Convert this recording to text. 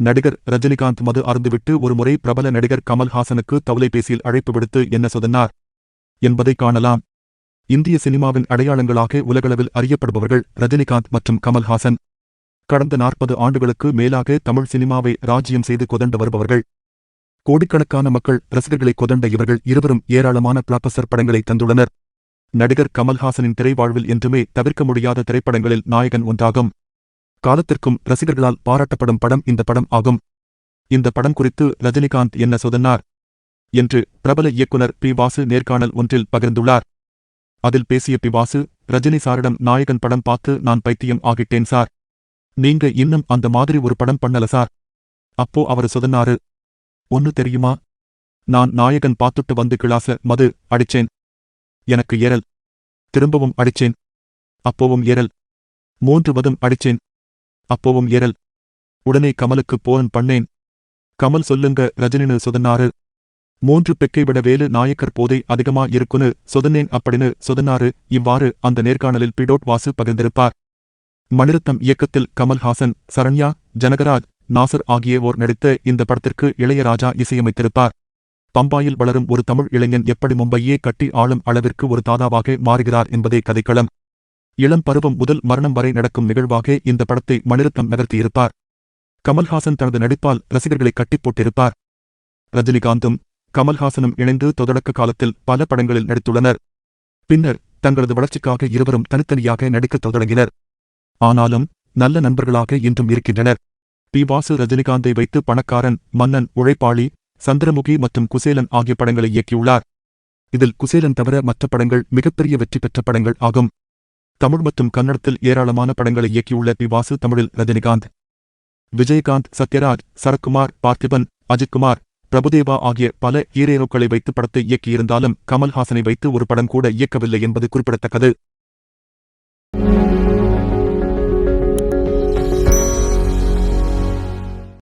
நடிகர் ரஜினிகாந்த் மது அருந்துவிட்டு ஒருமுறை பிரபல நடிகர் கமல்ஹாசனுக்கு தொலைபேசியில் அழைப்பு விடுத்து என்ன சொன்னார் என்பதை காணலாம். இந்திய சினிமாவின் அடையாளங்களாக உலகளவில் அறியப்படுபவர்கள் ரஜினிகாந்த் மற்றும் கமல்ஹாசன். கடந்த 40 ஆண்டுகளுக்கு மேலாக தமிழ் சினிமாவை ராஜ்யம் செய்து கொதண்டு வருபவர்கள். கோடிக்கணக்கான மக்கள் ரசிகர்களை கொதண்ட இவர்கள் இருவரும் ஏராளமான பிளாக்பஸ்டர் படங்களை தந்துள்ளனர். நடிகர் கமல்ஹாசனின் திரைவாழ்வில் என்றுமே தவிர்க்க முடியாத திரைப்படங்களில் நாயகன் ஒன்றாகும். காலத்திற்கும் ரசிகர்களால் பாராட்டப்படும் படம் இந்த படம் ஆகும். இந்த படம் குறித்து ரஜினிகாந்த் என்ன சொன்னார் என்று பிரபல இயக்குனர் பி. வாசு நேர்காணல் ஒன்றில் பகிர்ந்துள்ளார். அதில் பேசிய பி. வாசு, ரஜினி சாரிடம் நாயகன் படம் பார்த்து நான் பைத்தியம் ஆகிட்டேன் சார். நீங்க இன்னும் அந்த மாதிரி ஒரு படம் பண்ணல சார். அப்போ அவரு சொன்னாரு, ஒன்னு தெரியுமா, நான் நாயகன் பார்த்துட்டு வந்து கிளாஸ்ல மது அடிச்சேன். எனக்கு ஏறல். திரும்பவும் அடிச்சேன். அப்போவும் ஏறல். 3 வதும் அடிச்சேன். அப்போவும் ஏறல். உடனே கமலுக்கு போன் பண்ணேன். கமல் சொல்லுங்க ரஜினின்னு சொன்னாரு. 3 பெக்கை விட வேலு நாயக்கர் போதை அதிகமா இருக்குன்னு சொன்னேன் அப்படின்னு சொன்னாரு. இவ்வாறு அந்த நேர்காணலில் பி. வாசு பகிர்ந்திருப்பார். மணிரத்னம் இயக்கத்தில் கமல்ஹாசன், சரண்யா, ஜனகராஜ், நாசர் ஆகியோர் நடித்த இந்த படத்திற்கு இளையராஜா இசையமைத்திருப்பார். பம்பாயில் வளரும் ஒரு தமிழ் இளைஞன் எப்படி மும்பையே கட்டி ஆளும் அளவிற்கு ஒரு தாதாவாக மாறுகிறார் என்பதே கதைக்களம். இளம் பருவம் முதல் மரணம் வரை நடக்கும் நிகழ்வாக இந்த படத்தை மணிரத்னம் நகர்த்தியிருப்பார். கமல்ஹாசன் தனது நடிப்பால் ரசிகர்களை கட்டிப் போட்டிருப்பார். ரஜினிகாந்தும் கமல்ஹாசனும் இணைந்து தொடக்க காலத்தில் பல படங்களில் நடித்துள்ளனர். பின்னர் தங்களது வளர்ச்சிக்காக இருவரும் தனித்தனியாக நடிக்கத் தொடங்கினர். ஆனாலும் நல்ல நண்பர்களாக இன்றும் இருக்கின்றனர். பி. வாசு ரஜினிகாந்தை வைத்து பணக்காரன், மன்னன், உழைப்பாளி, சந்திரமுகி மற்றும் குசேலன் ஆகிய படங்களை இயக்கியுள்ளார். இதில் குசேலன் தவிர மற்ற படங்கள் மிகப்பெரிய வெற்றி பெற்ற படங்கள் ஆகும். தமிழ் மற்றும் கன்னடத்தில் ஏராளமான படங்களை இயக்கியுள்ள பி. வாசு தமிழில் ரஜினிகாந்த், விஜயகாந்த், சத்யராஜ், சரத்குமார், பார்த்திபன், அஜித்குமார், பிரபுதேவா ஆகிய பல ஹீரோக்களை வைத்து படத்தை இயக்கியிருந்தாலும் கமல்ஹாசனை வைத்து ஒரு படம் கூட இயக்கவில்லை என்பது குறிப்பிடத்தக்கது.